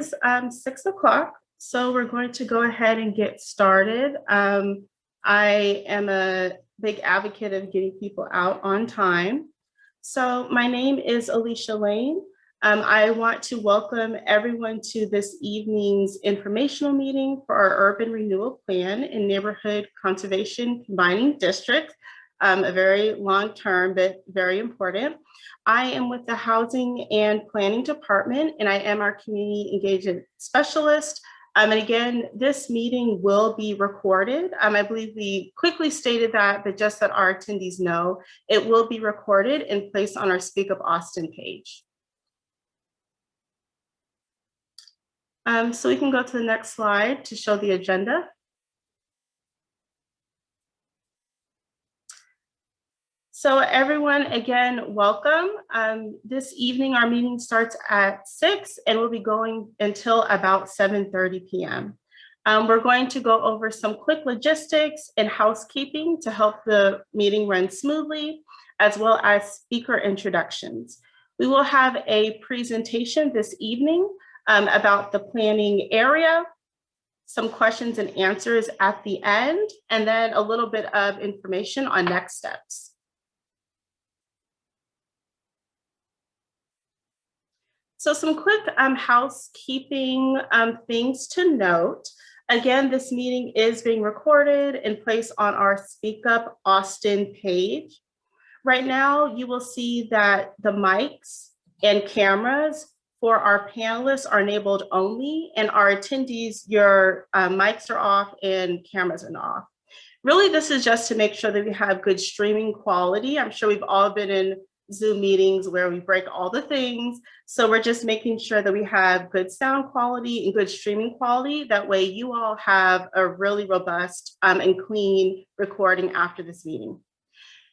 is 6 o'clock, so we're going to go ahead and get started. I am a big advocate of getting people out on time. So my name is Alicia Lane. I want to welcome everyone to this evening's informational meeting for our Urban Renewal Plan and Neighborhood Conservation Combining Districts, a very long term, but very important. I am with the Housing and Planning Department, and I am our Community Engagement Specialist. And again, this meeting will be recorded. I believe we quickly stated that, but just that our attendees know, it will be recorded and placed on our Speak Up Austin page. So we can go to the next slide to show the agenda. So everyone, again, welcome. This evening, our meeting starts at 6 and we'll be going until about 7:30 p.m. We're going to go over some quick logistics and housekeeping to help the meeting run smoothly, as well as speaker introductions. We will have a presentation this evening about the planning area, some questions and answers at the end, and then a little bit of information on next steps. So some quick housekeeping things to note. Again, this meeting is being recorded and placed on our Speak Up Austin page. Right now, you will see that the mics and cameras for our panelists are enabled only, and our attendees, your mics are off and cameras are off. Really, this is just to make sure that we have good streaming quality. I'm sure we've all been in Zoom meetings where we break all the things. So we're just making sure that we have good sound quality and good streaming quality. That way you all have a really robust and clean recording after this meeting.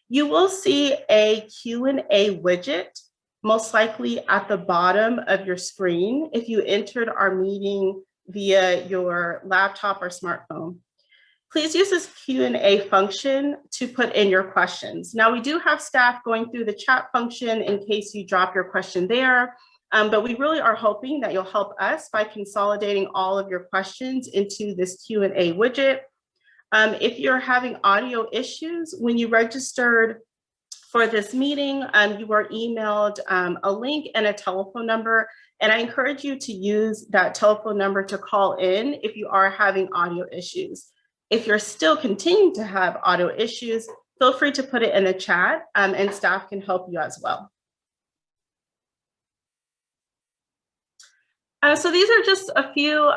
You will see a Q&A widget, most likely at the bottom of your screen if you entered our meeting via your laptop or smartphone. Please use this Q&A function to put in your questions. Now, we do have staff going through the chat function in case you drop your question there, but we really are hoping that you'll help us by consolidating all of your questions into this Q&A widget. If you're having audio issues, when you registered for this meeting, you were emailed a link and a telephone number, and I encourage you to use that telephone number to call in if you are having audio issues. If you're still continuing to have audio issues, feel free to put it in the chat and staff can help you as well. So these are just a few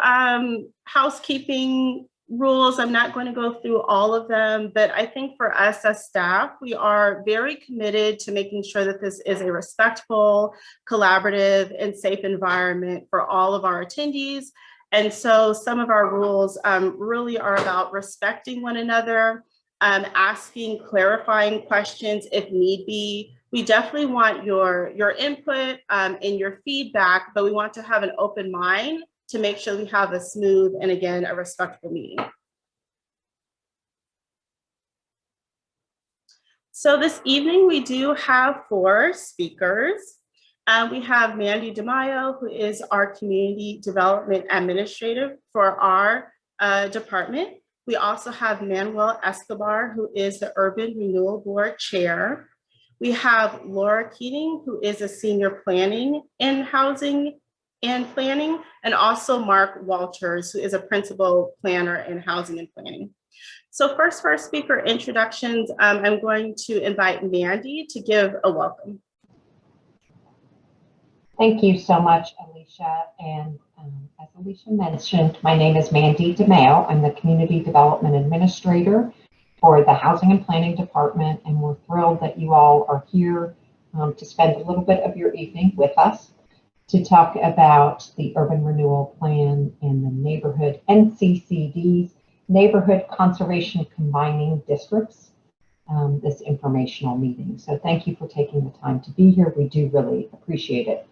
housekeeping rules. I'm not going to go through all of them, but I think for us as staff, we are very committed to making sure that this is a respectful, collaborative, and safe environment for all of our attendees. And so some of our rules really are about respecting one another, asking clarifying questions if need be. We definitely want your input and your feedback, but we want to have an open mind to make sure we have a smooth and, again, a respectful meeting. So this evening, we do have 4 speakers. We have Mandy DeMaio, who is our Community Development Administrator for our department. We also have Manuel Escobar, who is the Urban Renewal Board Chair. We have Laura Keating, who is a Senior Planning in Housing and Planning, and also Mark Walters, who is a Principal Planner in Housing and Planning. So first, for our speaker introductions, I'm going to invite Mandy to give a welcome. Thank you so much, Alicia. And as Alicia mentioned, my name is Mandy DeMaio. I'm the Community Development Administrator for the Housing and Planning Department, and we're thrilled that you all are here to spend a little bit of your evening with us to talk about the Urban Renewal Plan and the neighborhood NCCD's Neighborhood Conservation Combining Districts, this informational meeting. So thank you for taking the time to be here. We do really appreciate it.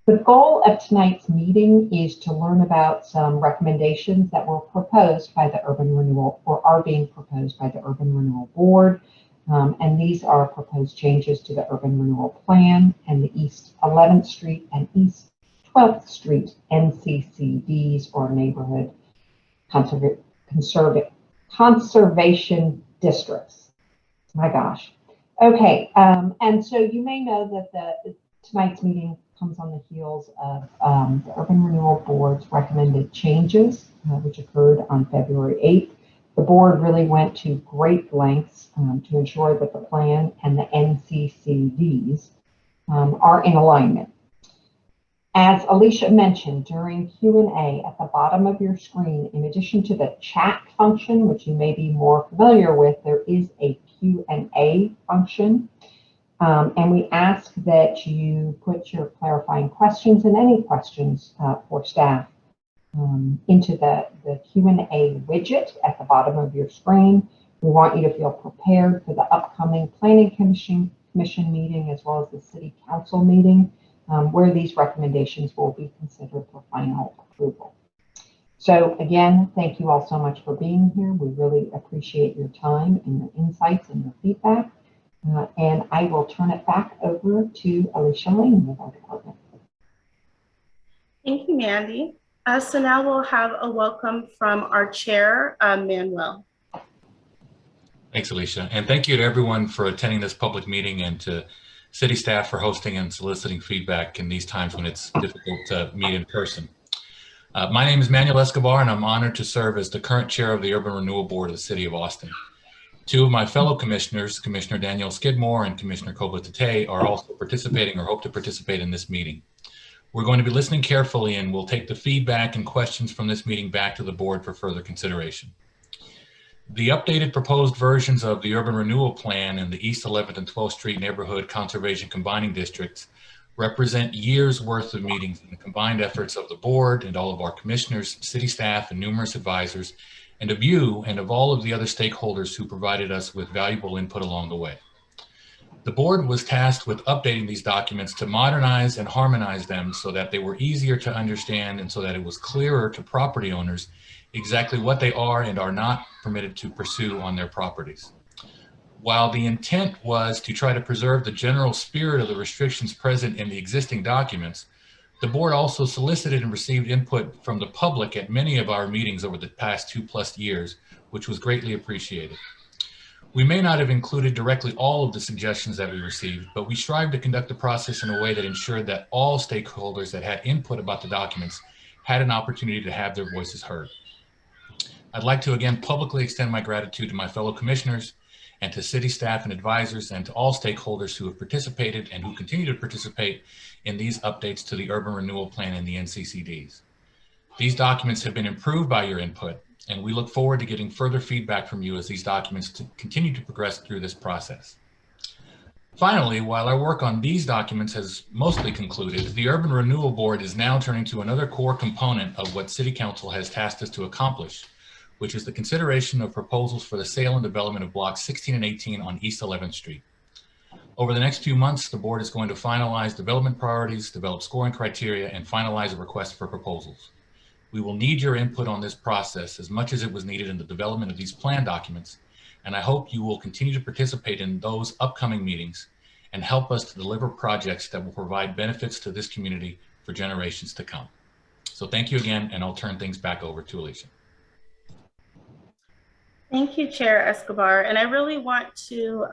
The goal of tonight's meeting is to learn about some recommendations that were proposed by the Urban Renewal, or are being proposed by the Urban Renewal Board. And these are proposed changes to the Urban Renewal Plan and the East 11th Street and East 12th Street NCCDs, or neighborhood conservation districts. My gosh. Okay, and so you may know that tonight's meeting comes on the heels of the Urban Renewal Board's recommended changes, which occurred on February 8th. The board really went to great lengths to ensure that the plan and the NCCDs are in alignment. As Alicia mentioned during Q&A at the bottom of your screen, in addition to the chat function, which you may be more familiar with, there is a Q&A function. And we ask that you put your clarifying questions and any questions for staff into the Q&A widget at the bottom of your screen. We want you to feel prepared for the upcoming Planning Commission meeting, as well as the City Council meeting, where these recommendations will be considered for final approval. So again, thank you all so much for being here. We really appreciate your time and your insights and your feedback. And I will turn it back over to Alicia Layman with our department. Thank you, Mandy. So now we'll have a welcome from our chair, Manuel. Thanks, Alicia. And thank you to everyone for attending this public meeting, and to city staff for hosting and soliciting feedback in these times when it's difficult to meet in person. My name is Manuel Escobar, and I'm honored to serve as the current chair of the Urban Renewal Board of the City of Austin. Two of my fellow commissioners, Commissioner Danielle Skidmore and Commissioner Kobla Tate, are also participating or hope to participate in this meeting. We're going to be listening carefully, and we'll take the feedback and questions from this meeting back to the board for further consideration. The updated proposed versions of the Urban Renewal Plan and the East 11th and 12th Street Neighborhood Conservation Combining Districts represent years worth of meetings and the combined efforts of the board and all of our commissioners, city staff, and numerous advisors, and of you and of all of the other stakeholders who provided us with valuable input along the way. The board was tasked with updating these documents to modernize and harmonize them so that they were easier to understand, and so that it was clearer to property owners exactly what they are and are not permitted to pursue on their properties. While the intent was to try to preserve the general spirit of the restrictions present in the existing documents, the board also solicited and received input from the public at many of our meetings over the past 2+ years, which was greatly appreciated. We may not have included directly all of the suggestions that we received, but we strived to conduct the process in a way that ensured that all stakeholders that had input about the documents had an opportunity to have their voices heard. I'd like to again publicly extend my gratitude to my fellow commissioners and to city staff and advisors, and to all stakeholders who have participated and who continue to participate in these updates to the Urban Renewal Plan and the NCCDs. These documents have been improved by your input, and we look forward to getting further feedback from you as these documents continue to progress through this process. Finally, while our work on these documents has mostly concluded, the Urban Renewal Board is now turning to another core component of what City Council has tasked us to accomplish, which is the consideration of proposals for the sale and development of blocks 16 and 18 on East 11th Street. Over the next few months, the board is going to finalize development priorities, develop scoring criteria, and finalize a request for proposals. We will need your input on this process as much as it was needed in the development of these plan documents, and I hope you will continue to participate in those upcoming meetings and help us to deliver projects that will provide benefits to this community for generations to come. So thank you again, and I'll turn things back over to Alicia. Thank you, Chair Escobar. And I really want to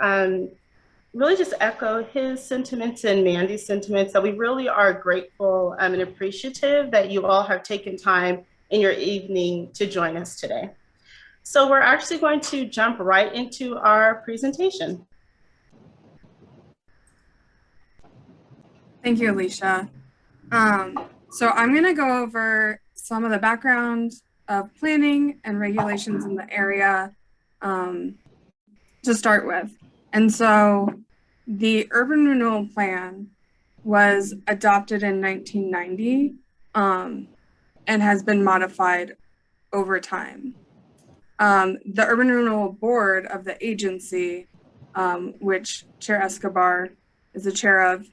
really just echo his sentiments and Mandy's sentiments that we really are grateful and appreciative that you all have taken time in your evening to join us today. So we're actually going to jump right into our presentation. Thank you, Alicia. So I'm going to go over some of the background of planning and regulations in the area to start with. And so the Urban Renewal Plan was adopted in 1990 and has been modified over time. The Urban Renewal Board of the agency, which Chair Escobar is the chair of,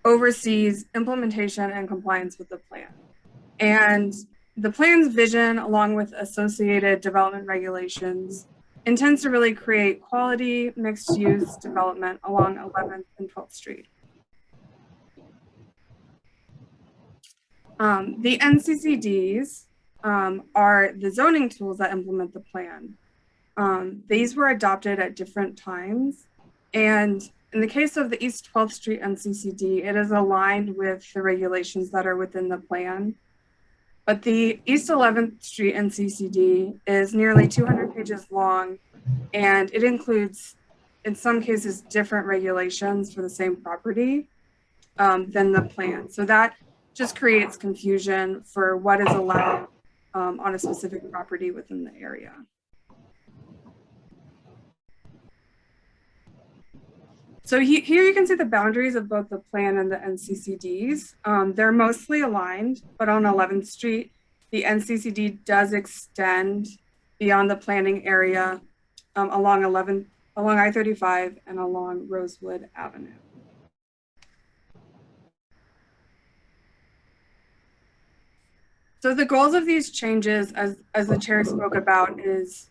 oversees implementation and compliance with the plan. And the plan's vision, along with associated development regulations, intends to really create quality mixed-use development along 11th and 12th Street. The NCCDs are the zoning tools that implement the plan. These were adopted at different times. And in the case of the East 12th Street NCCD, it is aligned with the regulations that are within the plan. But the East 11th Street NCCD is nearly 200 pages long, and it includes, in some cases, different regulations for the same property than the plan. So that just creates confusion for what is allowed on a specific property within the area. So here you can see the boundaries of both the plan and the NCCDs. They're mostly aligned, but on 11th Street, the NCCD does extend beyond the planning area along I-35 and along Rosewood Avenue. So the goals of these changes, as the chair spoke about, is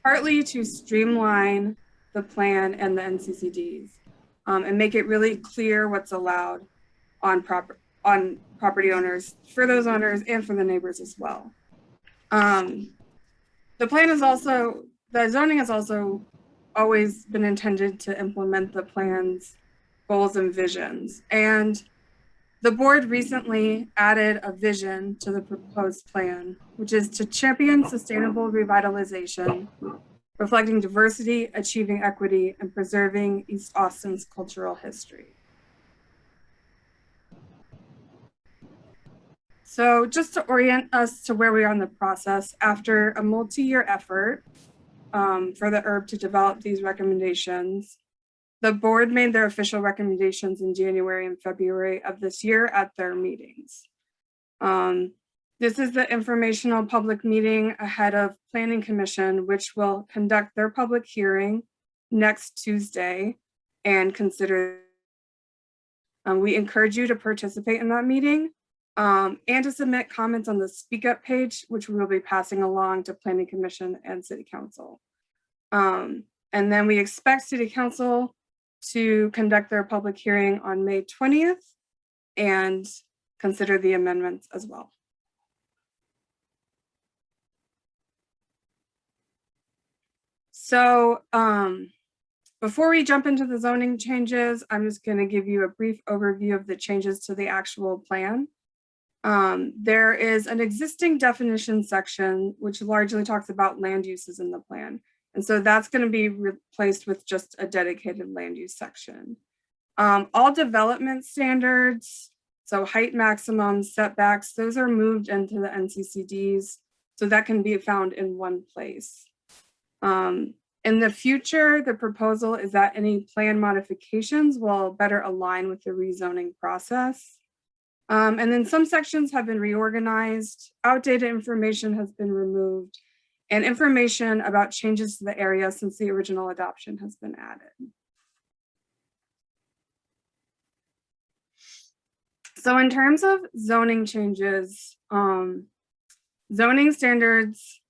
partly to streamline the plan and the NCCDs and make it really clear what's allowed on property owners, for those owners and for the neighbors as well. The zoning has also always been intended to implement the plan's goals and visions. And the board recently added a vision to the proposed plan, which is to champion sustainable revitalization, reflecting diversity, achieving equity, and preserving East Austin's cultural history. So just to orient us to where we are in the process, after a multi-year effort for the ERB to develop these recommendations, the board made their official recommendations in January and February of this year at their meetings. This is the informational public meeting ahead of Planning Commission, which will conduct their public hearing next Tuesday and consider. We encourage you to participate in that meeting and to submit comments on the Speak Up page, which we will be passing along to Planning Commission and City Council. And then we expect City Council to conduct their public hearing on May 20th and consider the amendments as well. So before we jump into the zoning changes, I'm just going to give you a brief overview of the changes to the actual plan. There is an existing definition section, which largely talks about land uses in the plan. And so that's going to be replaced with just a dedicated land use section. All development standards, so height maximums, setbacks, those are moved into the NCCDs, so that can be found in one place. In the future, the proposal is that any plan modifications will better align with the rezoning process. And then some sections have been reorganized, outdated information has been removed, and information about changes to the area since the original adoption has been added. So in terms of zoning changes, zoning standards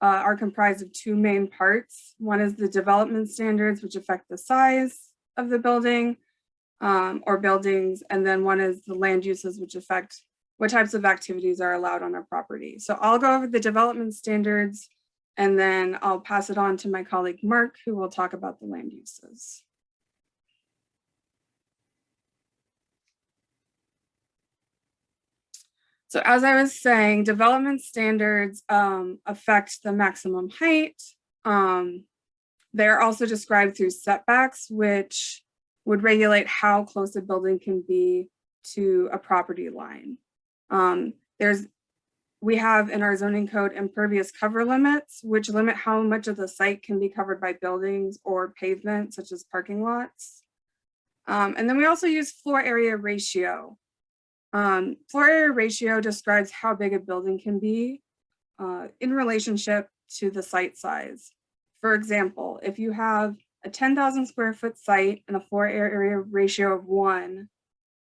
are comprised of two main parts. One is the development standards, which affect the size of the building or buildings, and then one is the land uses, which affect what types of activities are allowed on our property. So I'll go over the development standards, and then I'll pass it on to my colleague Mark, who will talk about the land uses. So as I was saying, development standards affect the maximum height. They're also described through setbacks, which would regulate how close a building can be to a property line. We have in our zoning code impervious cover limits, which limit how much of the site can be covered by buildings or pavement, such as parking lots. And then we also use floor area ratio. Floor area ratio describes how big a building can be in relationship to the site size. For example, if you have a 10,000 square foot site and a floor area ratio of 1,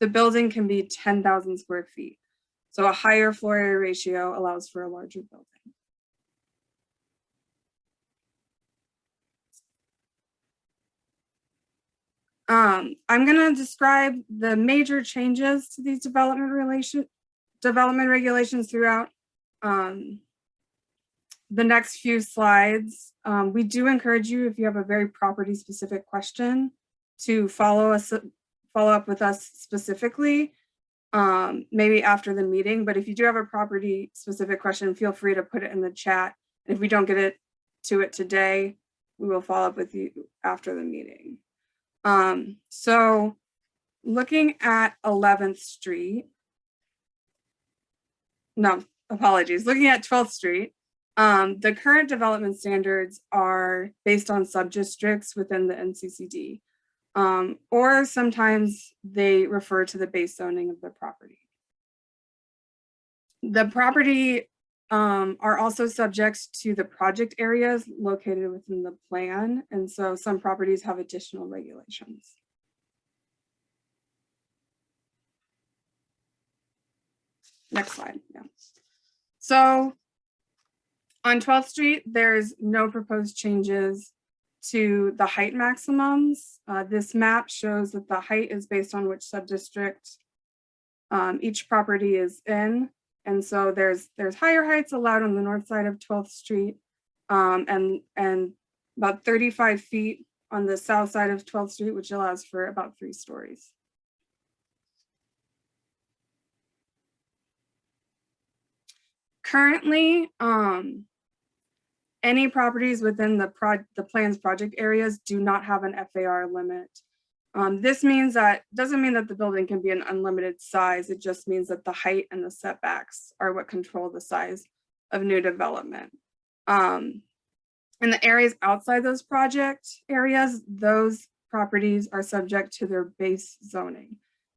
the building can be 10,000 square feet. So a higher floor area ratio allows for a larger building. I'm going to describe the major changes to these development development regulations throughout the next few slides. We do encourage you, if you have a very property specific question, to follow up with us specifically, maybe after the meeting. But if you do have a property specific question, feel free to put it in the chat. If we don't get to it today, we will follow up with you after the meeting. So looking at 11th Street, no, apologies, looking at 12th Street, the current development standards are based on sub-districts within the NCCD, or sometimes they refer to the base zoning of the property. The property are also subject to the project areas located within the plan, and so some properties have additional regulations. Next slide, yeah. So on 12th Street, there's no proposed changes to the height maximums. This map shows that the height is based on which subdistrict each property is in. And so there's higher heights allowed on the north side of 12th Street and about 35 feet on the south side of 12th Street, which allows for about 3 stories. Currently, any properties within the plan's project areas do not have an FAR limit. This means that, doesn't mean that the building can be an unlimited size. It just means that the height and the setbacks are what control the size of new development. In the areas outside those project areas, those properties are subject to their base zoning.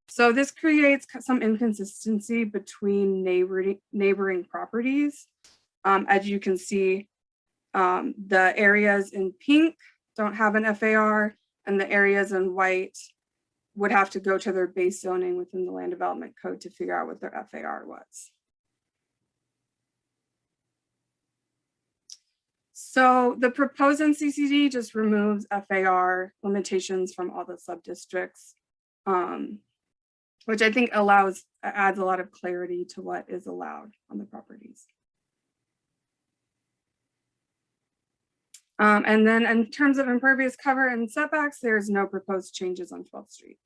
So this creates some inconsistency between neighboring properties. As you can see, the areas in pink don't have an FAR, and the areas in white would have to go to their base zoning within the land development code to figure out what their FAR was. So the proposed NCCD just removes FAR limitations from all the sub-districts, which I think adds a lot of clarity to what is allowed on the properties. And then in terms of impervious cover and setbacks, there's no proposed changes on 12th Street.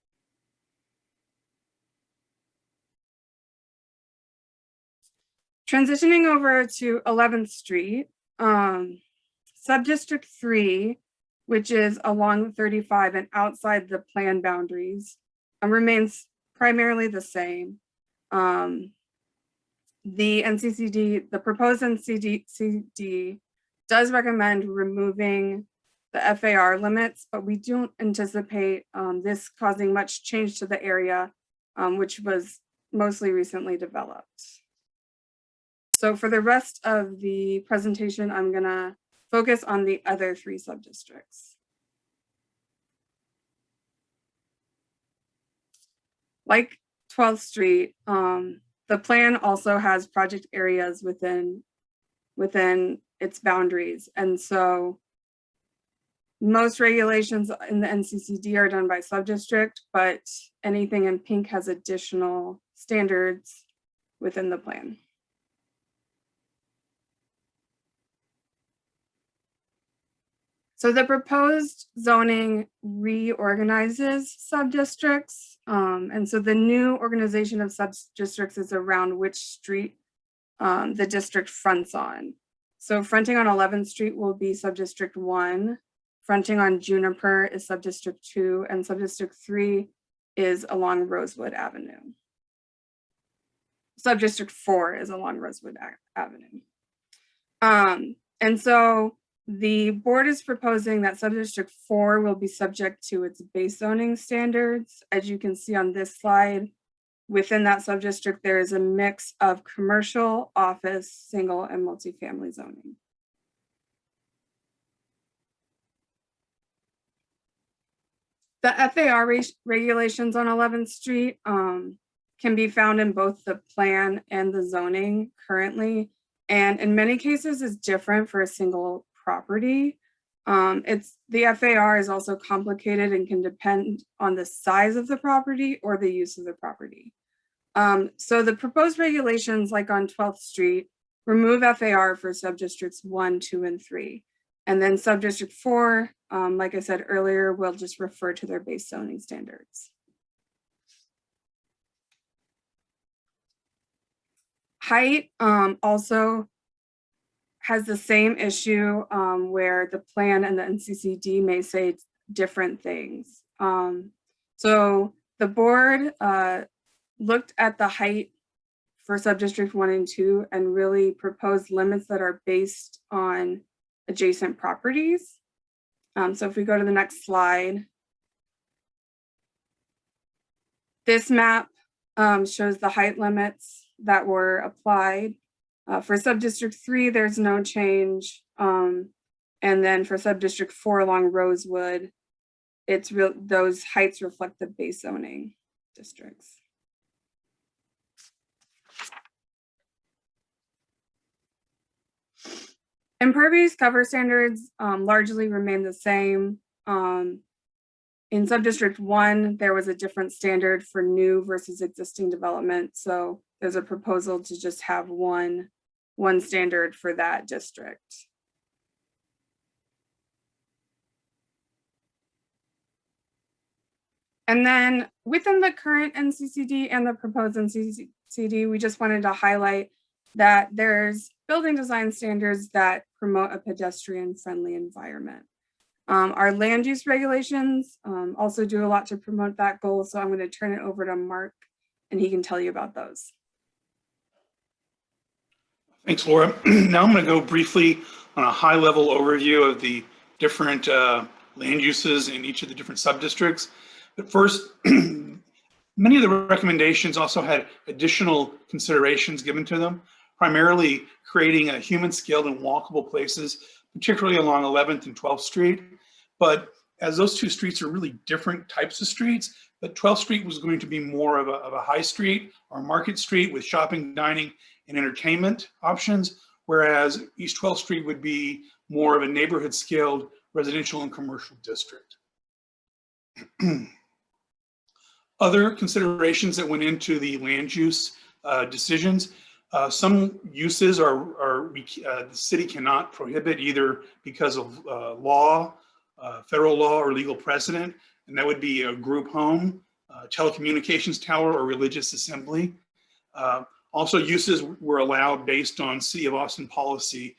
Transitioning over to 11th Street, Subdistrict 3, which is along 35 and outside the plan boundaries, remains primarily the same. The NCCD, the proposed NCCD does recommend removing the FAR limits, but we don't anticipate this causing much change to the area, which was mostly recently developed. So for the rest of the presentation, I'm gonna focus on the other 3 subdistricts. Like 12th Street, the plan also has project areas within its boundaries. And so most regulations in the NCCD are done by subdistrict, but anything in pink has additional standards within the plan. So the proposed zoning reorganizes subdistricts. And so the new organization of subdistricts is around which street the district fronts on. So fronting on 11th Street will be subdistrict 1, fronting on Juniper is subdistrict 2, and subdistrict 3 is along Rosewood Avenue. Subdistrict 4 is along Rosewood Avenue. And so the board is proposing that subdistrict 4 will be subject to its base zoning standards. As you can see on this slide, within that subdistrict, there is a mix of commercial, office, single, and multifamily zoning. The FAR regulations on 11th Street can be found in both the plan and the zoning currently, and in many cases is different for a single property. The FAR is also complicated and can depend on the size of the property or the use of the property. So the proposed regulations, like on 12th Street, remove FAR for subdistricts 1, 2, and 3. And then subdistrict 4, like I said earlier, will just refer to their base zoning standards. Height also has the same issue where the plan and the NCCD may say different things. So the board looked at the height for subdistrict 1 and 2 and really proposed limits that are based on adjacent properties. So if we go to the next slide, this map shows the height limits that were applied. For subdistrict 3, there's no change. And then for subdistrict 4 along Rosewood, it's real, those heights reflect the base zoning districts. Impervious cover standards largely remain the same. In subdistrict 1, there was a different standard for new versus existing development. So there's a proposal to just have one standard for that district. And then within the current NCCD and the proposed NCCD, we just wanted to highlight that there's building design standards that promote a pedestrian-friendly environment. Our land use regulations also do a lot to promote that goal. So I'm going to turn it over to Mark and he can tell you about those. Thanks, Laura. Now I'm going to go briefly on a high-level overview of the different land uses in each of the different sub-districts. But first, many of the recommendations also had additional considerations given to them, primarily creating a human-scaled and walkable places, particularly along 11th and 12th Street. But as those two streets are really different types of streets, but 12th Street was going to be more of a high street or market street with shopping, dining, and entertainment options, whereas East 12th Street would be more of a neighborhood scaled residential and commercial district. Other considerations that went into the land use decisions, some uses the city cannot prohibit either because of law, federal law, or legal precedent, and that would be a group home, telecommunications tower, or religious assembly. Also, uses were allowed based on City of Austin policy.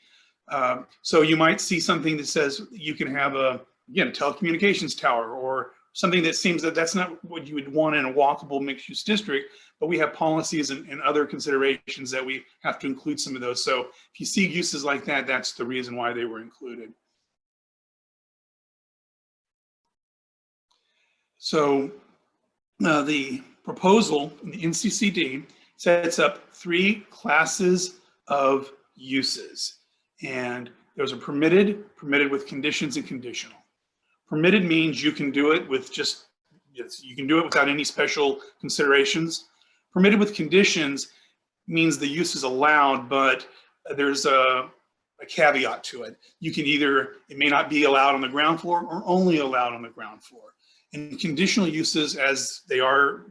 So you might see something that says you can have a telecommunications tower, or something that seems that that's not what you would want in a walkable mixed-use district, but we have policies and other considerations that we have to include some of those. So if you see uses like that, that's the reason why they were included. So the proposal in the NCCD sets up 3 classes of uses, and those are permitted with conditions, and conditional. Permitted means you can do it with you can do it without any special considerations. Permitted with conditions means the use is allowed, but there's a caveat to it. You can either, it may not be allowed on the ground floor or only allowed on the ground floor. And conditional uses, as they are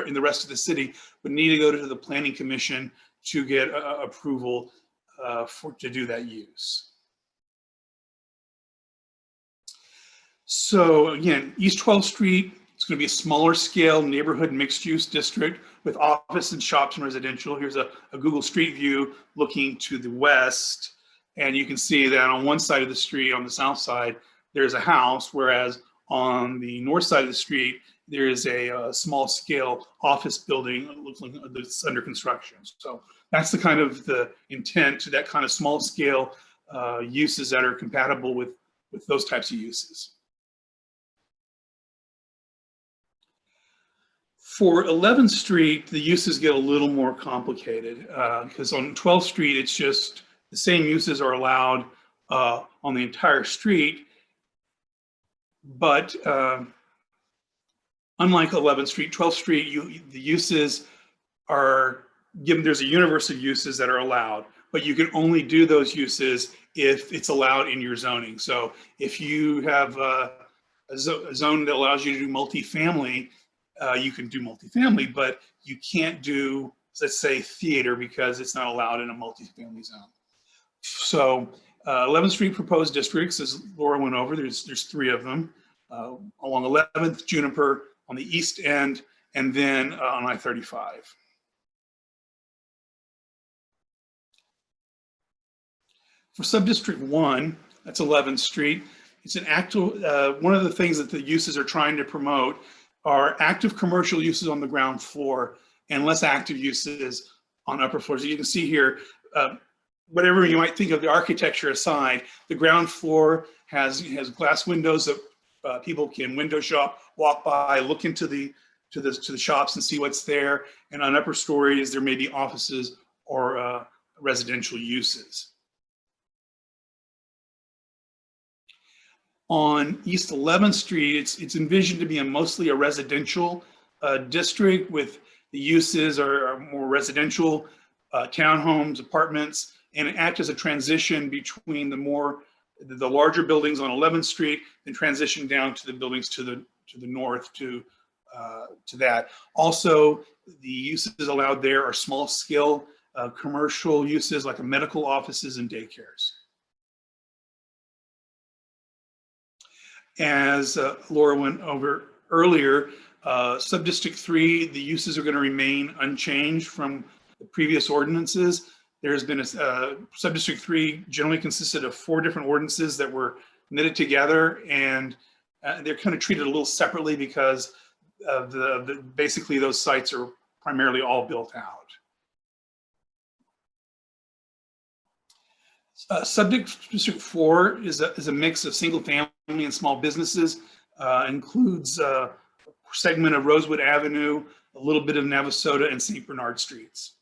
in the rest of the city, would need to go to the Planning Commission to get approval to do that use. So again, East 12th Street, it's going to be a smaller scale neighborhood mixed use district with office and shops and residential. Here's a Google Street View looking to the west. And you can see that on one side of the street, on the south side, there's a house, whereas on the north side of the street, there is a small scale office building that looks like that's under construction. So that's the kind of the intent to that kind of small scale uses that are compatible with those types of uses. For 11th Street, the uses get a little more complicated because on 12th Street, it's just the same uses are allowed on the entire street. But unlike 11th Street, 12th Street, the uses are given, there's a universe of uses that are allowed, but you can only do those uses if it's allowed in your zoning. So if you have a zone that allows you to do multifamily, You can do multifamily, but you can't do, let's say, theater because it's not allowed in a multifamily zone. So 11th Street proposed districts, as Laura went over, there's 3 of them, along 11th, Juniper on the east end, and then on I-35. For Subdistrict 1, that's 11th Street, it's an active, one of the things that the uses are trying to promote are active commercial uses on the ground floor and less active uses on upper floors. So you can see here, whatever you might think of the architecture aside, the ground floor has glass windows that people can window shop, walk by, look into the shops and see what's there. And on upper stories, there may be offices or residential uses. On East 11th Street, it's envisioned to be mostly a residential district with the uses are more residential, townhomes, apartments, and it acts as a transition between the larger buildings on 11th Street and transition down to the buildings to the north to that. Also, the uses allowed there are small scale commercial uses like medical offices and daycares. As Laura went over earlier, Subdistrict 3, the uses are going to remain unchanged from the previous ordinances. There's been Subdistrict 3 generally consisted of 4 different ordinances that were knitted together, and they're kind of treated a little separately because of basically those sites are primarily all built out. Subdistrict 4 is a mix of single family and small businesses, includes a segment of Rosewood Avenue, a little bit of Navasota and St. Bernard Streets.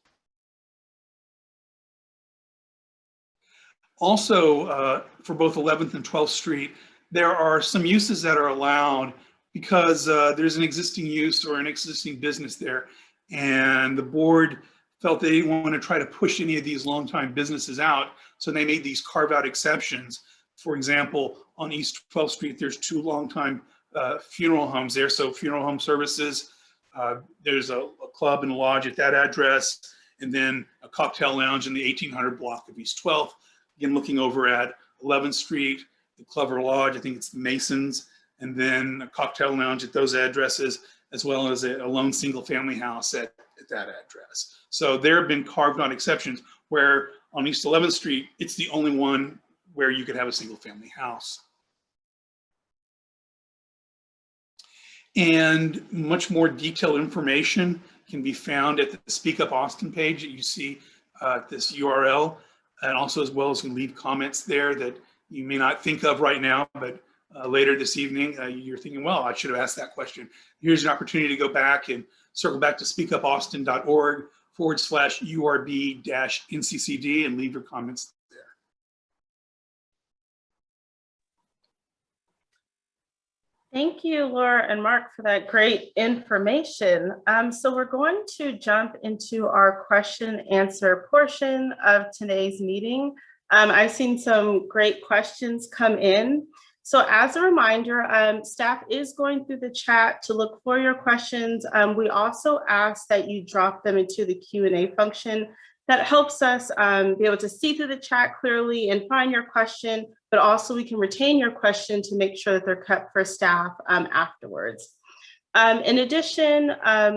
Also, for both 11th and 12th Street, there are some uses that are allowed because there's an existing use or an existing business there. And the board felt they didn't want to try to push any of these longtime businesses out. So they made these carve out exceptions. For example, on East 12th Street, there's 2 longtime funeral homes there. So funeral home services, there's a club and lodge at that address, and then a cocktail lounge in the 1800 block of East 12th. Again, looking over at 11th Street, the Clover Lodge, I think it's the Masons, and then a cocktail lounge at those addresses, as well as a lone single family house at that address. So there have been carved out exceptions where on East 11th Street, it's the only one where you could have a single family house. And much more detailed information can be found at the Speak Up Austin page that you see at this URL, and also as well as you can leave comments there that you may not think of right now, but later this evening, you're thinking, well, I should have asked that question. Here's an opportunity to go back and circle back to speakupaustin.org/URB-NCCD and leave your comments there. Thank you, Laura and Mark, for that great information. So we're going to jump into our question and answer portion of today's meeting. I've seen some great questions come in. So as a reminder, staff is going through the chat to look for your questions. We also ask that you drop them into the Q&A function. That helps us be able to see through the chat clearly and find your question, but also we can retain your question to make sure that they're kept for staff afterwards. In addition,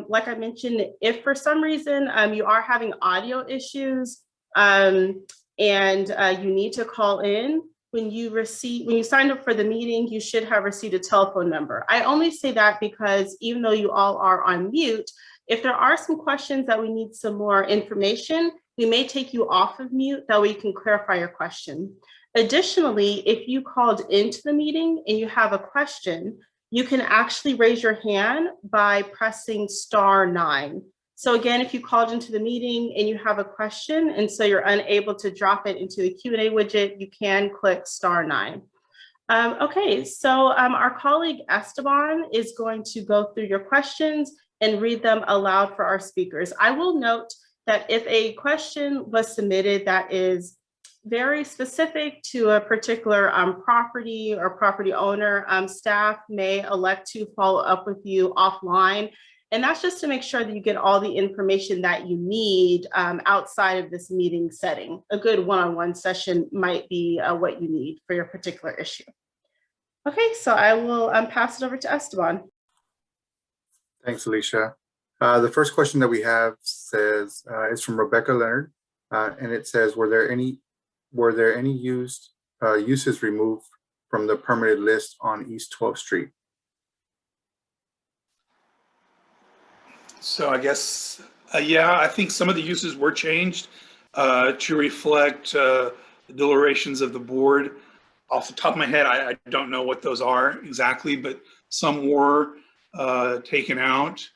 like I mentioned, if for some reason you are having audio issues and you need to call in, when you signed up for the meeting, you should have received a telephone number. I only say that because even though you all are on mute, if there are some questions that we need some more information, we may take you off of mute, that way you can clarify your question. Additionally, if you called into the meeting and you have a question, you can actually raise your hand by pressing *9. So again, if you called into the meeting and you have a question and so you're unable to drop it into the Q&A widget, you can click *9. Okay, so our colleague Esteban is going to go through your questions and read them aloud for our speakers. I will note that if a question was submitted that is very specific to a particular property or property owner, staff may elect to follow up with you offline. And that's just to make sure that you get all the information that you need outside of this meeting setting. A good one-on-one session might be what you need for your particular issue. Okay, so I will pass it over to Esteban. Thanks, Alicia. The first question that we have says, is from Rebecca Leonard, and it says, were there any uses removed from the permitted list on East 12th Street? So I guess, yeah, I think some of the uses were changed to reflect the deliberations of the board. Off the top of my head, I don't know what those are exactly, but some were taken out,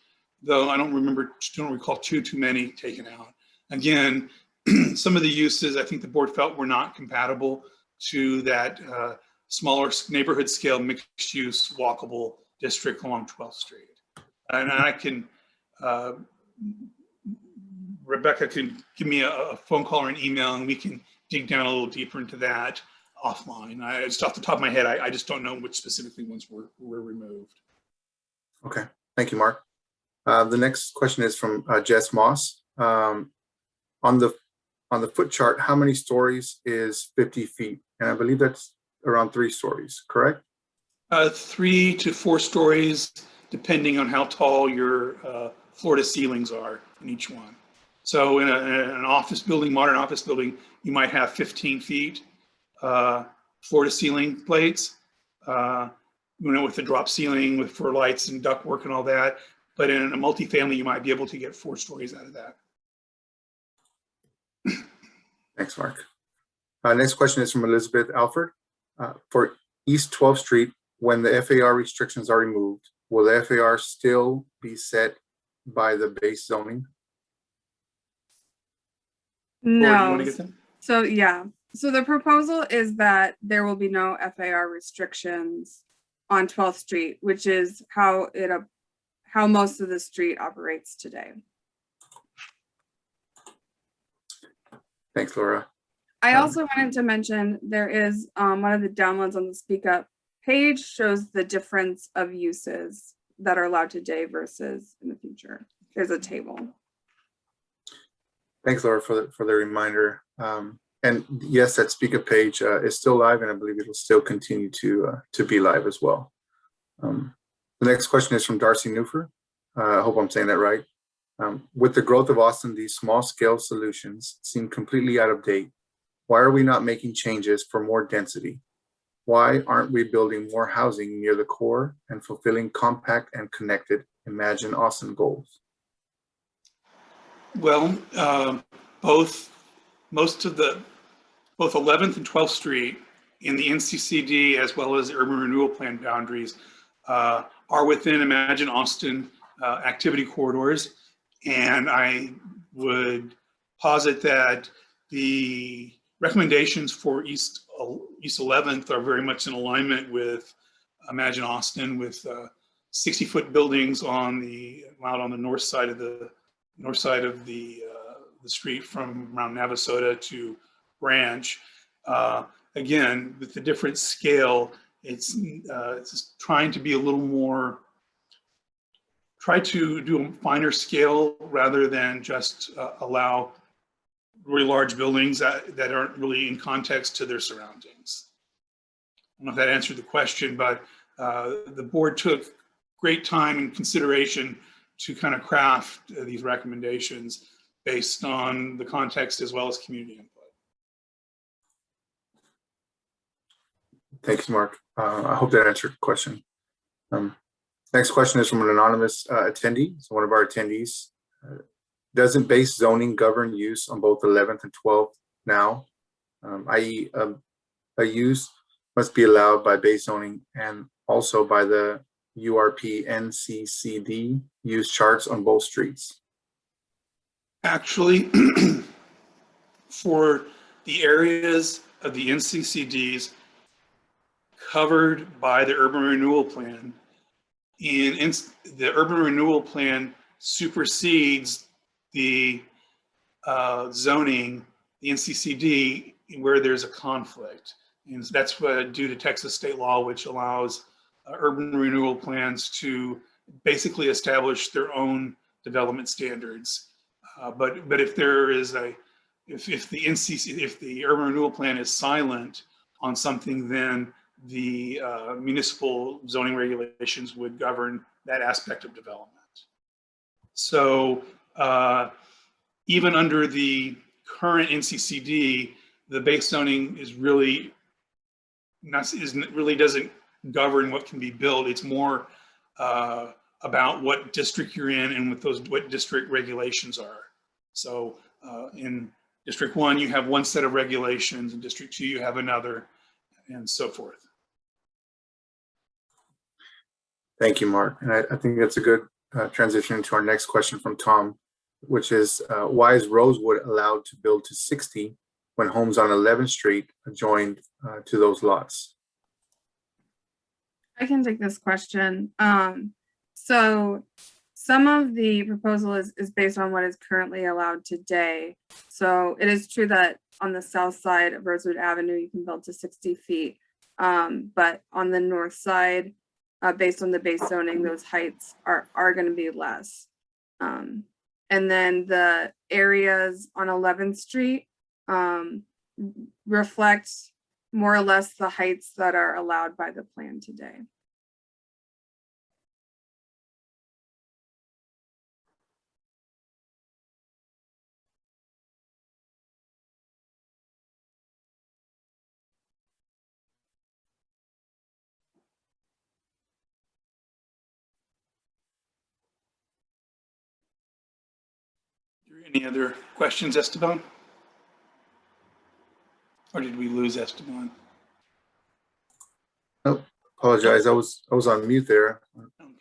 though I don't recall too many taken out. Again, some of the uses I think the board felt were not compatible to that smaller neighborhood scale mixed use walkable district along 12th Street. And I can, Rebecca can give me a phone call or an email and we can dig down a little deeper into that offline. Just off the top of my head, I just don't know which specifically ones were removed. Okay, thank you, Mark. The next question is from Jess Moss. On the foot chart, how many stories is 50 feet? And I believe that's around 3 stories, correct? 3 to 4 stories, depending on how tall your floor to ceilings are in each one. So in an office building, modern office building, you might have 15 feet floor to ceiling plates, with the drop ceiling for lights and duct work and all that. But in a multifamily, you might be able to get 4 stories out of that. Thanks, Mark. Next question is from Elizabeth Alford. For East 12th Street, when the FAR restrictions are removed, will the FAR still be set by the base zoning? No. So yeah. So the proposal is that there will be no FAR restrictions on 12th Street, which is how most of the street operates today. Thanks, Laura. I also wanted to mention there is one of the downloads on the Speak Up page shows the difference of uses that are allowed today versus in the future. There's a table. Thanks, Laura, for the reminder. And yes, that Speak Up page is still live, and I believe it will still continue to be live as well. The next question is from Darcy Newfer. I hope I'm saying that right. With the growth of Austin, these small-scale solutions seem completely out of date. Why are we not making changes for more density? Why aren't we building more housing near the core and fulfilling compact and connected Imagine Austin goals? Well, both 11th and 12th Street in the NCCD as well as the Urban Renewal Plan boundaries are within Imagine Austin activity corridors. And I would posit that the recommendations for East 11th are very much in alignment with Imagine Austin, with 60-foot buildings out on the north side of the street from around Navasota to Branch. Again, with the different scale, it's trying to be a little more, try to do a finer scale rather than just allow really large buildings that aren't really in context to their surroundings. I don't know if that answered the question, but the board took great time and consideration to kind of craft these recommendations based on the context as well as community input. Thanks, Mark. I hope that answered the question. Next question is from an anonymous attendee. So one of our attendees. Doesn't base zoning govern use on both 11th and 12th now, i.e. a use must be allowed by base zoning and also by the URP NCCD use charts on both streets? Actually, for the areas of the NCCDs covered by the Urban Renewal Plan, the Urban Renewal Plan supersedes the zoning, the NCCD, where there's a conflict. And that's due to Texas state law, which allows urban renewal plans to basically establish their own development standards. But if there is if the urban renewal plan is silent on something, then the municipal zoning regulations would govern that aspect of development. So even under the current NCCD, the base zoning is really doesn't govern what can be built. It's more about what district you're in and what district regulations are. So in District 1, you have one set of regulations. In District 2, you have another, and so forth. Thank you, Mark. And I think that's a good transition into our next question from Tom, which is why is Rosewood allowed to build to 60 when homes on 11th Street adjoined to those lots? I can take this question. So some of the proposal is based on what is currently allowed today. So it is true that on the south side of Rosewood Avenue, you can build to 60 feet. But on the north side, based on the base zoning, those heights are going to be less. And then the areas on 11th Street reflect more or less the heights that are allowed by the plan today. Any other questions, Esteban? Or did we lose Esteban? Oh, apologize. I was on mute there.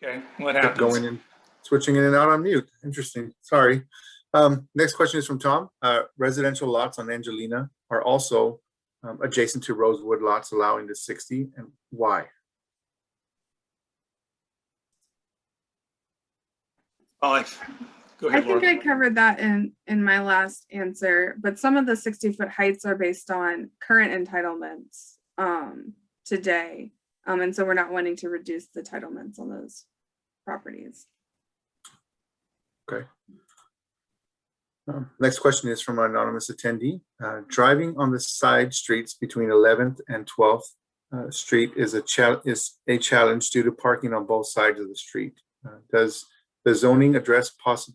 Okay, what Kept happens? going in, switching in and out on mute. Interesting. Sorry. Next question is from Tom. Residential lots on Angelina are also adjacent to Rosewood lots allowing the 60, and why? Oh, go ahead, I think Laura. I covered that in my last answer, but some of the 60-foot heights are based on current entitlements today. And so we're not wanting to reduce the entitlements on those properties. Okay. Next question is from an anonymous attendee. Driving on the side streets between 11th and 12th Street is a challenge due to parking on both sides of the street. Does the zoning address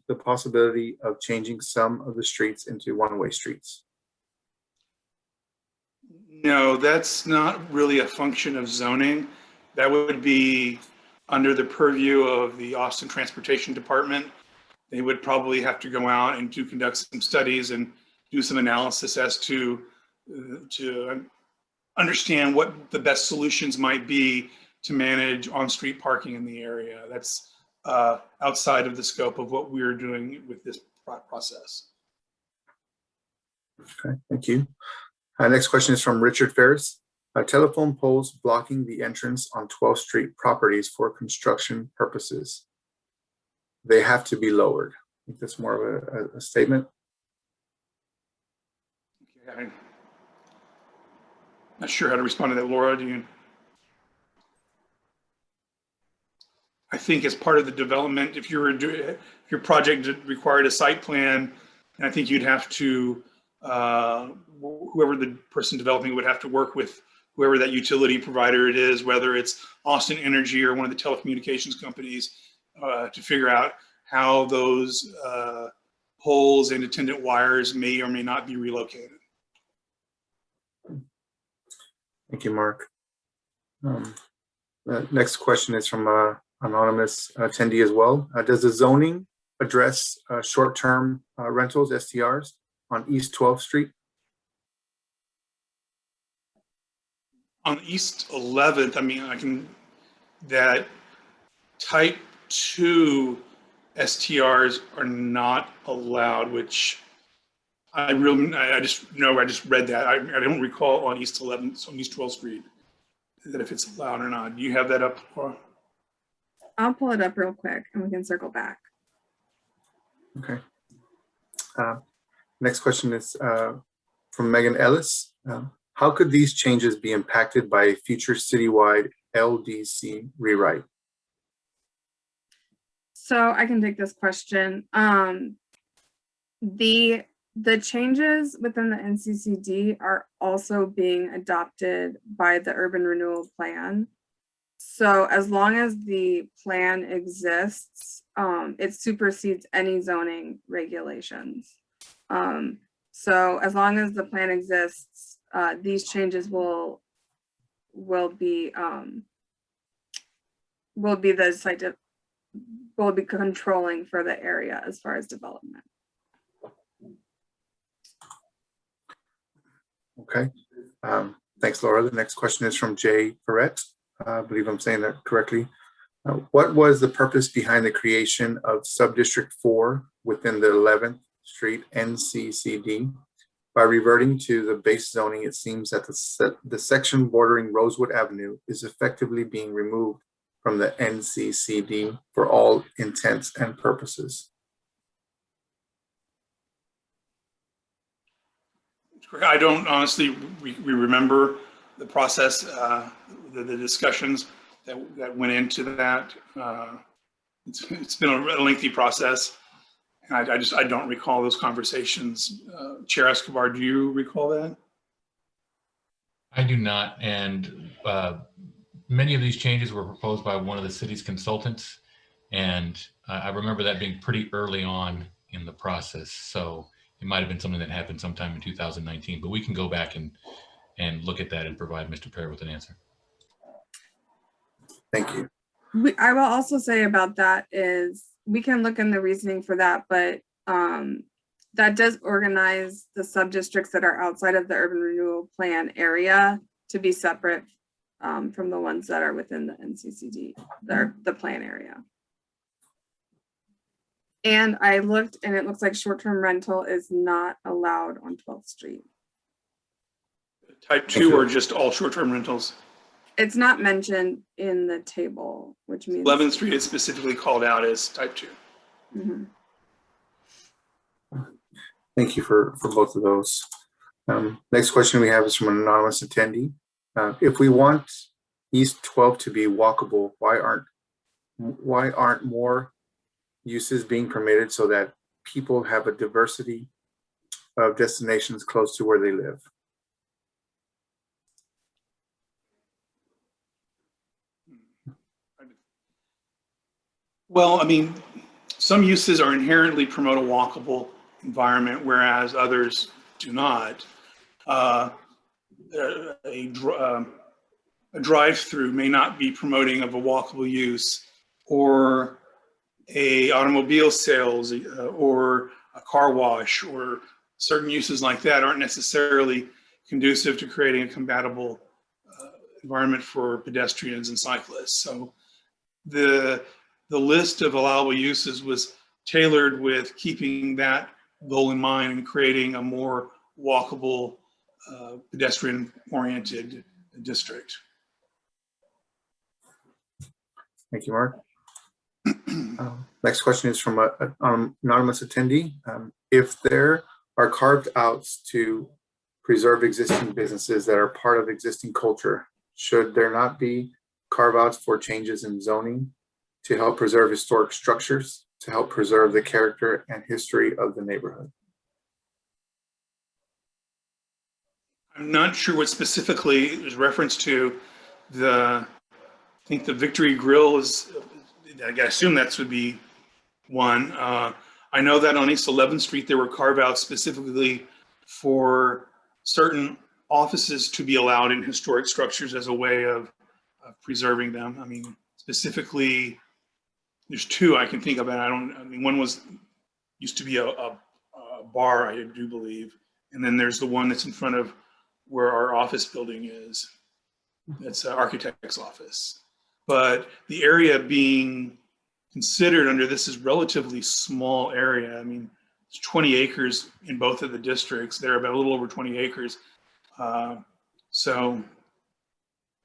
the possibility of changing some of the streets into one-way streets? No, that's not really a function of zoning. That would be under the purview of the Austin Transportation Department. They would probably have to go out and conduct some studies and do some analysis as to understand what the best solutions might be to manage on-street parking in the area. That's outside of the scope of what we're doing with this process. Okay, thank you. Next question is from Richard Ferris. Telephone poles blocking the entrance on 12th Street properties for construction purposes. They have to be lowered. I think that's more of a statement. Okay, I'm not sure how to respond to that, Laura. Do you? I think as part of the development, if your project required a site plan, and I think you'd have to, whoever the person developing would have to work with whoever that utility provider it is, whether it's Austin Energy or one of the telecommunications companies, to figure out how those poles and attendant wires may or may not be relocated. Thank you, Mark. Next question is from anonymous attendee as well. Does the zoning address short-term rentals, STRs, on East 12th Street? On East 11th, I mean, that type 2 STRs are not allowed, which I just know, I just read that. I don't recall on East 11th, on East 12th Street, that if it's allowed or not. Do you have that up, Laura? I'll pull it up real quick and we can circle back. Okay. Next question is from Megan Ellis. How could these changes be impacted by a future citywide LDC rewrite? So I can take this question. The changes within the NCCD are also being adopted by the urban renewal plan. So as long as the plan exists, it supersedes any zoning regulations. So as long as the plan exists, these changes will be controlling for the area as far as development. Okay, thanks, Laura. The next question is from Jay Ferret. I believe I'm saying that correctly. What was the purpose behind the creation of Subdistrict 4 within the 11th Street NCCD? By reverting to the base zoning, it seems that the section bordering Rosewood Avenue is effectively being removed from the NCCD for all intents and purposes. I don't honestly remember the process, the discussions that went into that. It's been a lengthy process, and I don't recall those conversations. Chair Escobar, do you recall that? I do not, and many of these changes were proposed by one of the city's consultants, and I remember that being pretty early on in the process. So it might have been something that happened sometime in 2019, but we can go back and look at that and provide Mr. Perry with an answer. Thank you. I will also say about that is we can look in the reasoning for that, but that does organize the sub-districts that are outside of the urban renewal plan area to be separate from the ones that are within the NCCD, the plan area. And I looked and it looks like short-term rental is not allowed on 12th Street. Type 2 or just all short-term rentals? It's not mentioned in the table, which means 11th Street is specifically called out as type 2. Mm-hmm. Thank you for both of those. Next question we have is from an anonymous attendee. If we want East 12 to be walkable, why aren't more uses being permitted so that people have a diversity of destinations close to where they live? Well, I mean, some uses are inherently promote a walkable environment, whereas others do not. A drive-through may not be promoting of a walkable use, or a automobile sales, or a car wash, or certain uses like that aren't necessarily conducive to creating a compatible environment for pedestrians and cyclists. So the list of allowable uses was tailored with keeping that goal in mind and creating a more walkable, pedestrian-oriented district. Thank you, Mark. Next question is from an anonymous attendee. If there are carved outs to preserve existing businesses that are part of existing culture, should there not be carve outs for changes in zoning to help preserve historic structures, to help preserve the character and history of the neighborhood? I'm not sure what specifically is reference to. I think the Victory Grill is, I assume that would be one. I know that on East 11th Street, there were carve outs specifically for certain offices to be allowed in historic structures as a way of preserving them. I mean, specifically, there's two I can think of. I mean, one used to be a bar, I do believe. And then there's the one that's in front of where our office building is. That's an architect's office. But the area being considered under this is relatively small area. I mean, it's 20 acres in both of the districts. They're about a little over 20 acres. So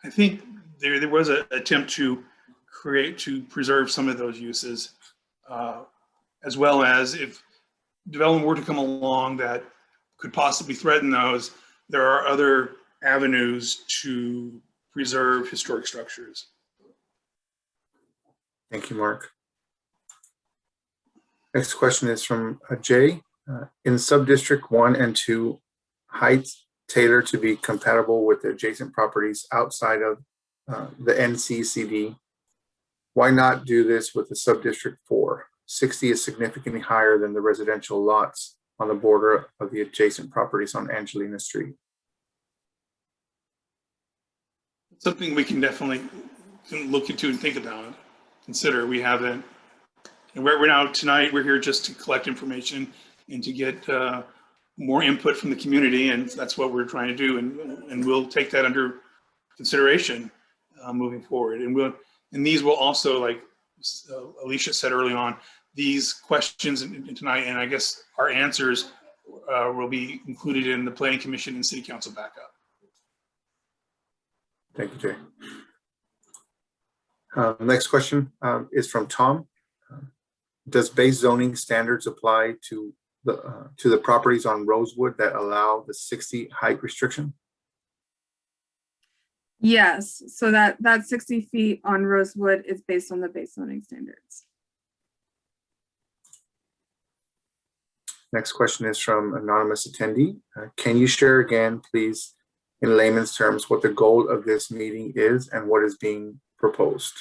I think there was an attempt to preserve some of those uses, as well as if development were to come along that could possibly threaten those, there are other avenues to preserve historic structures. Thank you, Mark. Next question is from Jay. In sub-district 1 and 2, heights tailored to be compatible with the adjacent properties outside of the NCCD. Why not do this with the sub-district 4? 60 is significantly higher than the residential lots on the border of the adjacent properties on Angelina Street. Something we can definitely look into and think about, consider. We haven't, and we're now tonight, we're here just to collect information and to get more input from the community, and that's what we're trying to do, and we'll take that under consideration moving forward. And these will also, like Alicia said early on, these questions tonight, and I guess our answers will be included in the Planning Commission and City Council backup. Thank you, Jay. Next question is from Tom. Does base zoning standards apply to the properties on Rosewood that allow the 60 height restriction? Yes, so that 60 feet on Rosewood is based on the base zoning standards. Next question is from anonymous attendee. Can you share again, please, in layman's terms, what the goal of this meeting is and what is being proposed?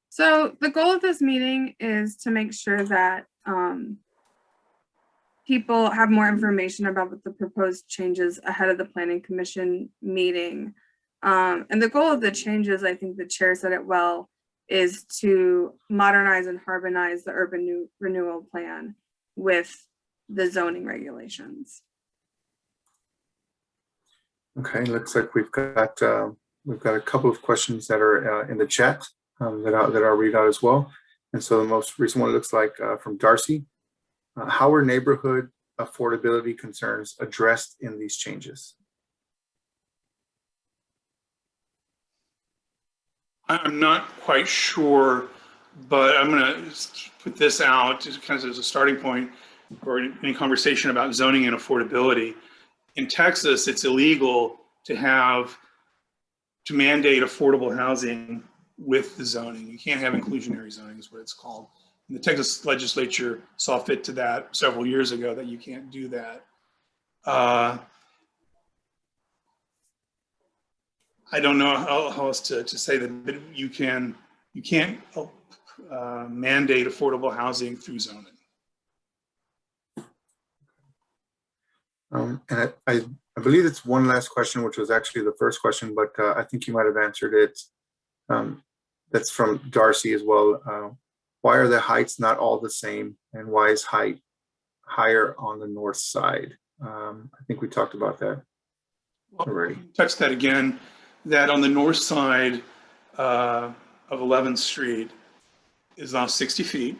So the goal of this meeting is to make sure that people have more information about what the proposed changes ahead of the Planning Commission meeting. And the goal of the changes, I think the chair said it well, is to modernize and harmonize the urban renewal plan with the zoning regulations. Okay, looks like we've got a couple of questions that are in the chat that I'll read out as well. And so the most recent one looks like from Darcy. How are neighborhood affordability concerns addressed in these changes? I'm not quite sure, but I'm going to put this out just kind of as a starting point for any conversation about zoning and affordability. In Texas, it's illegal to mandate affordable housing with the zoning. You can't have inclusionary zoning is what it's called. And the Texas legislature saw fit to that several years ago that you can't do that. I don't know how else to say that, but you can't mandate affordable housing through zoning. And I believe it's one last question, which was actually the first question, but I think you might have answered it. That's from Darcy as well. Why are the heights not all the same? And why is height higher on the north side? I think we talked about that already. Touch that again, that on the north side of 11th Street is now 60 feet.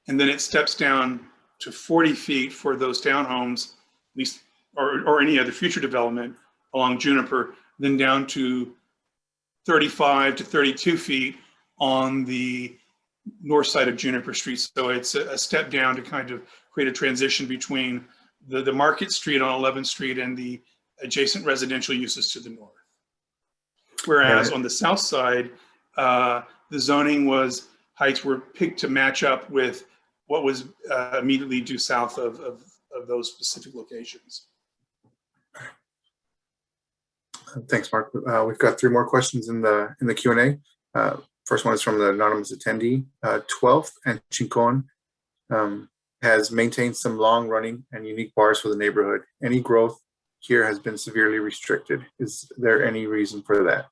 And then it steps down to 40 feet for those townhomes, at least, or any other future development along Juniper, then down to 35 to 32 feet on the north side of Juniper Street. So it's a step down to kind of create a transition between the Market Street on 11th Street and the adjacent residential uses to the north. Whereas on the south side, the zoning heights were picked to match up with what was immediately due south of those specific locations. Thanks, Mark. We've got 3 more questions in the Q&A. First one is from the anonymous attendee. 12th and Chincon has maintained some long-running and unique bars for the neighborhood. Any growth here has been severely restricted. Is there any reason for that?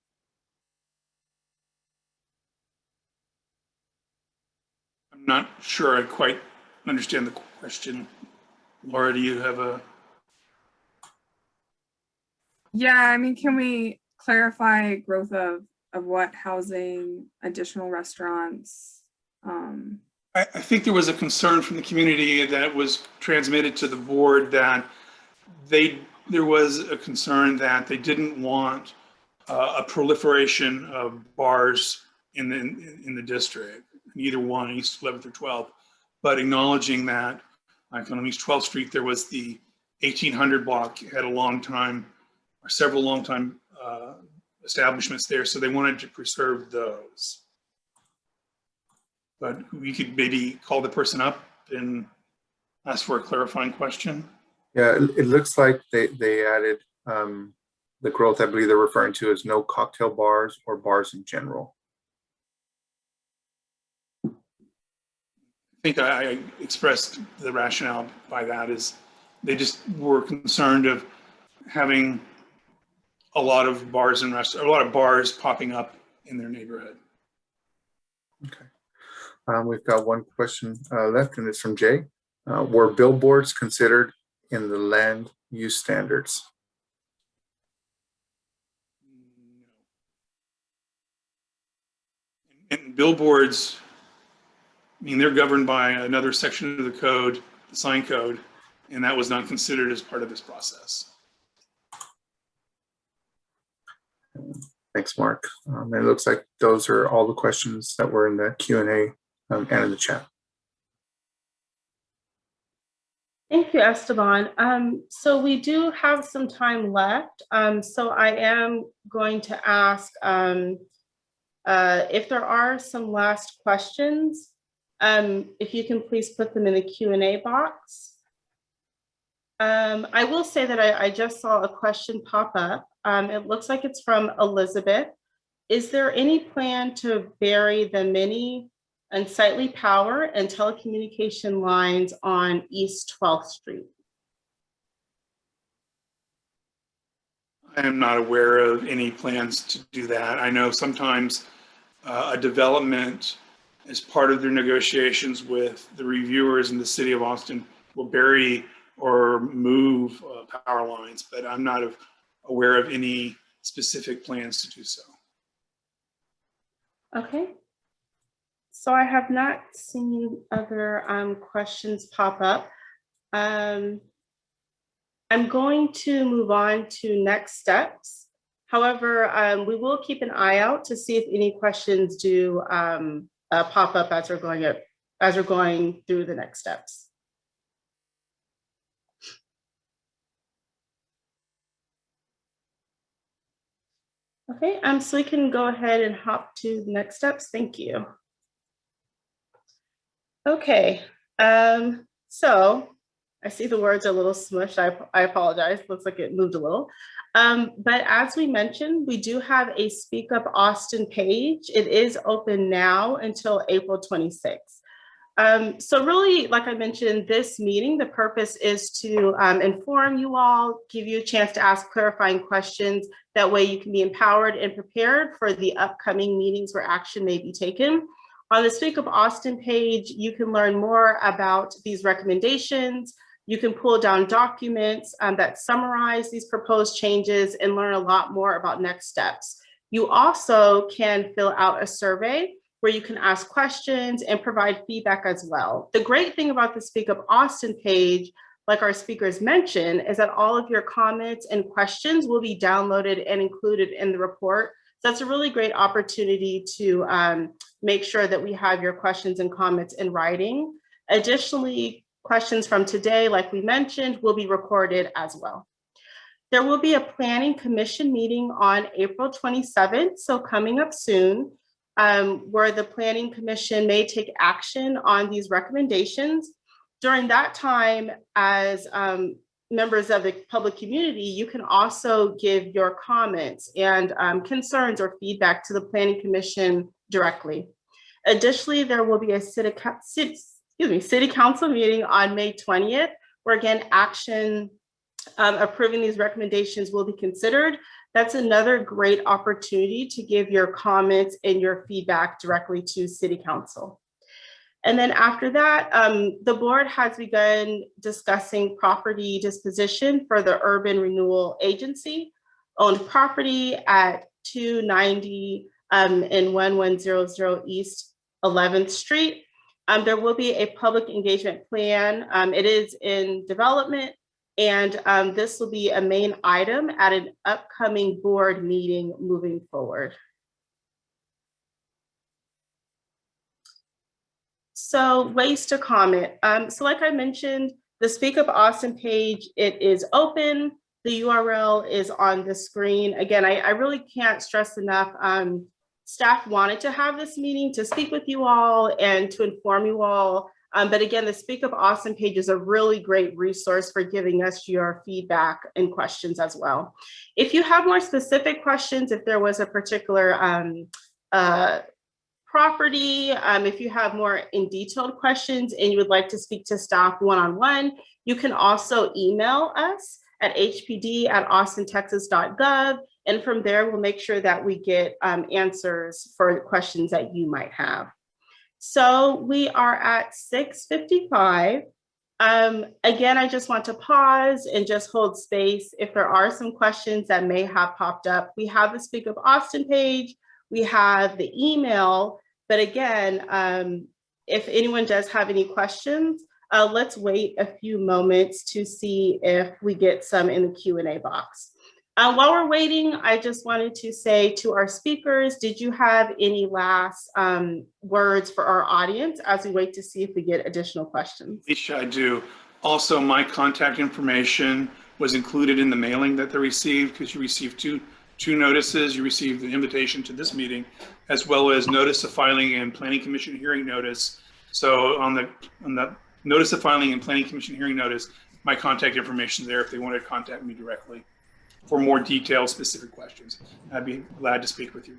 I'm not sure I quite understand the question. Laura, do you have a? Yeah, I mean, can we clarify growth of what housing, additional restaurants? I think there was a concern from the community that was transmitted to the board that there was a concern that they didn't want a proliferation of bars in the district, either one, East 11th or 12th, but acknowledging that like on East 12th Street, there was the 1800 block had a long time, or several long time establishments there, so they wanted to preserve those. But we could maybe call the person up and ask for a clarifying question. Yeah, it looks like they added the growth I believe they're referring to as no cocktail bars or bars in general. I think I expressed the rationale by that is they just were concerned of having a lot of bars and restaurants, a lot of bars popping up in their neighborhood. Okay. We've got one question left, and it's from Jay. Were billboards considered in the land use standards? And billboards, I mean, they're governed by another section of the code, the sign code, and that was not considered as part of this process. Thanks, Mark. It looks like those are all the questions that were in the Q&A and in the chat. Thank you, Esteban. So we do have some time left. So I am going to ask if there are some last questions, if you can please put them in the Q&A box. I will say that I just saw a question pop up. It looks like it's from Elizabeth. Is there any plan to bury the mini Unsightly power and telecommunication lines on East 12th Street? I am not aware of any plans to do that. I know sometimes a development, as part of their negotiations with the reviewers in the city of Austin, will bury or move power lines, but I'm not aware of any specific plans to do so. Okay. So I have not seen other questions pop up. I'm going to move on to next steps. However, we will keep an eye out to see if any questions do pop up as we're going through the next steps. Okay, so we can go ahead and hop to the next steps. Thank you. Okay, so I see the words are a little smushed. I apologize. Looks like it moved a little. But as we mentioned, we do have a Speak Up Austin page. It is open now until April 26th. So really, like I mentioned, this meeting, the purpose is to inform you all, give you a chance to ask clarifying questions. That way you can be empowered and prepared for the upcoming meetings where action may be taken. On the Speak Up Austin page, you can learn more about these recommendations. You can pull down documents that summarize these proposed changes and learn a lot more about next steps. You also can fill out a survey where you can ask questions and provide feedback as well. The great thing about the Speak Up Austin page, like our speakers mentioned, is that all of your comments and questions will be downloaded and included in the report. So that's a really great opportunity to make sure that we have your questions and comments in writing. Additionally, questions from today, like we mentioned, will be recorded as well. There will be a Planning Commission meeting on April 27th, so coming up soon, where the Planning Commission may take action on these recommendations. During that time, as members of the public community, you can also give your comments and concerns or feedback to the Planning Commission directly. Additionally, there will be a City Council meeting on May 20th, where again, action approving these recommendations will be considered. That's another great opportunity to give your comments and your feedback directly to City Council. And then after that, the board has begun discussing property disposition for the Urban Renewal Agency owned property at 290 and 1100 East 11th Street. There will be a public engagement plan. It is in development, and this will be a main item at an upcoming board meeting moving forward. So ways to comment. So like I mentioned, The Speak Up Austin page, it is open. The URL is on the screen. Again, I really can't stress enough. Staff wanted to have this meeting to speak with you all and to inform you all. But again, the Speak Up Austin page is a really great resource for giving us your feedback and questions as well. If you have more specific questions, if there was a particular property, if you have more in detailed questions and you would like to speak to staff one-on-one, you can also email us at hpd@austintexas.gov. And from there, we'll make sure that we get answers for questions that you might have. So we are at 6:55. Again, I just want to pause and just hold space. If there are some questions that may have popped up, we have the Speak Up Austin page, we have the email, but again, if anyone does have any questions, let's wait a few moments to see if we get some in the Q&A box. While we're waiting, I just wanted to say to our speakers, did you have any last words for our audience as we wait to see if we get additional questions? Alicia, I do. Also, my contact information was included in the mailing that they received, because you received two notices. You received the invitation to this meeting, as well as notice of filing and Planning Commission hearing notice. So on the notice of filing and Planning Commission hearing notice, my contact information there if they want to contact me directly for more detailed, specific questions. I'd be glad to speak with you.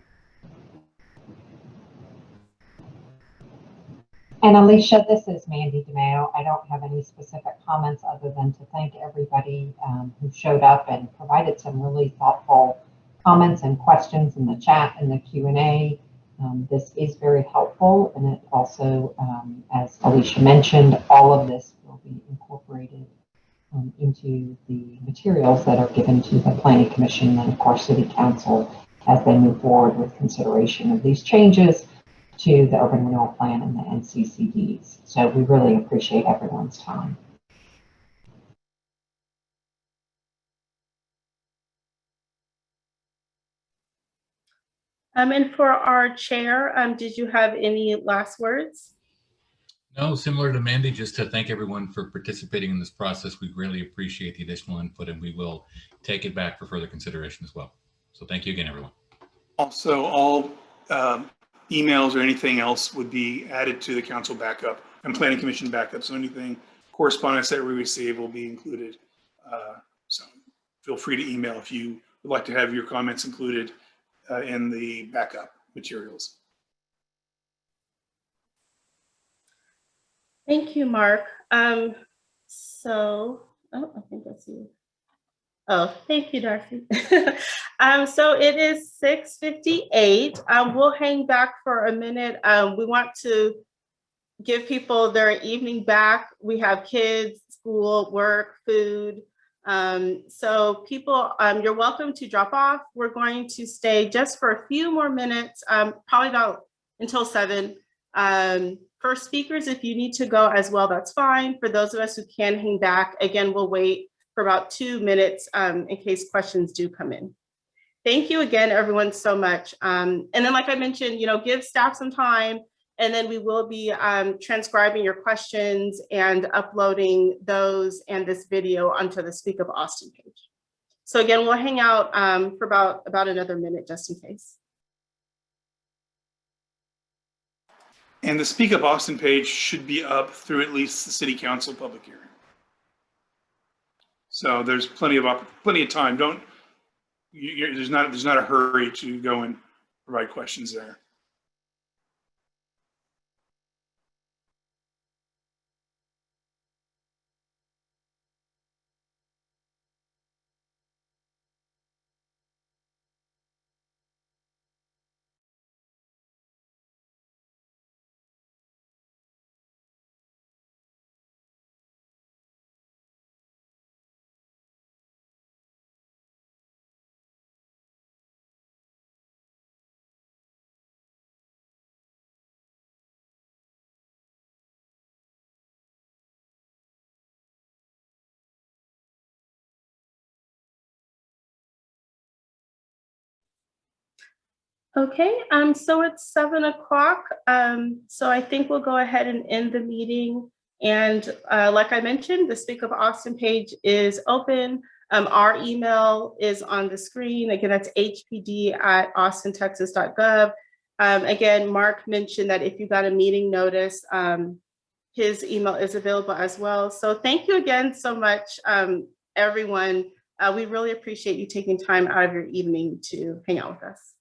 And Alicia, this is Mandy DeMeo. I don't have any specific comments other than to thank everybody who showed up and provided some really thoughtful comments and questions in the chat and the Q&A. This is very helpful, and it also, as Alicia mentioned, all of this will be incorporated into the materials that are given to the Planning Commission and, of course, City Council as they move forward with consideration of these changes to the Urban Renewal Plan and the NCCDs. So we really appreciate everyone's time. And for our chair, did you have any last words? No, similar to Mandy, just to thank everyone for participating in this process. We really appreciate the additional input, and we will take it back for further consideration as well. So thank you again, everyone. Also, all emails or anything else would be added to the council backup and Planning Commission backup. So anything correspondence that we receive will be included. So feel free to email if you would like to have your comments included in the backup materials. Thank you, Mark. I think that's you. Oh, thank you, Darcy. So it is 6:58. We'll hang back for a minute. We want to give people their evening back. We have kids, school, work, food. So people, you're welcome to drop off. We're going to stay just for a few more minutes, probably about until 7. For speakers, if you need to go as well, that's fine. For those of us who can hang back, again, we'll wait for about 2 minutes in case questions do come in. Thank you again, everyone, so much. And then, like I mentioned, give staff some time, and then we will be transcribing your questions and uploading those and this video onto the Speak Up Austin page. So again, we'll hang out for about another minute just in case. And the Speak Up Austin page should be up through at least the City Council public hearing. So there's plenty of time. There's not a hurry to go and provide questions there. Okay, so it's 7 o'clock. So I think we'll go ahead and end the meeting. And like I mentioned, the Speak Up Austin page is open. Our email is on the screen. Again, that's hpd@austintexas.gov. Again, Mark mentioned that if you got a meeting notice, his email is available as well. So thank you again so much, everyone. We really appreciate you taking time out of your evening to hang out with us.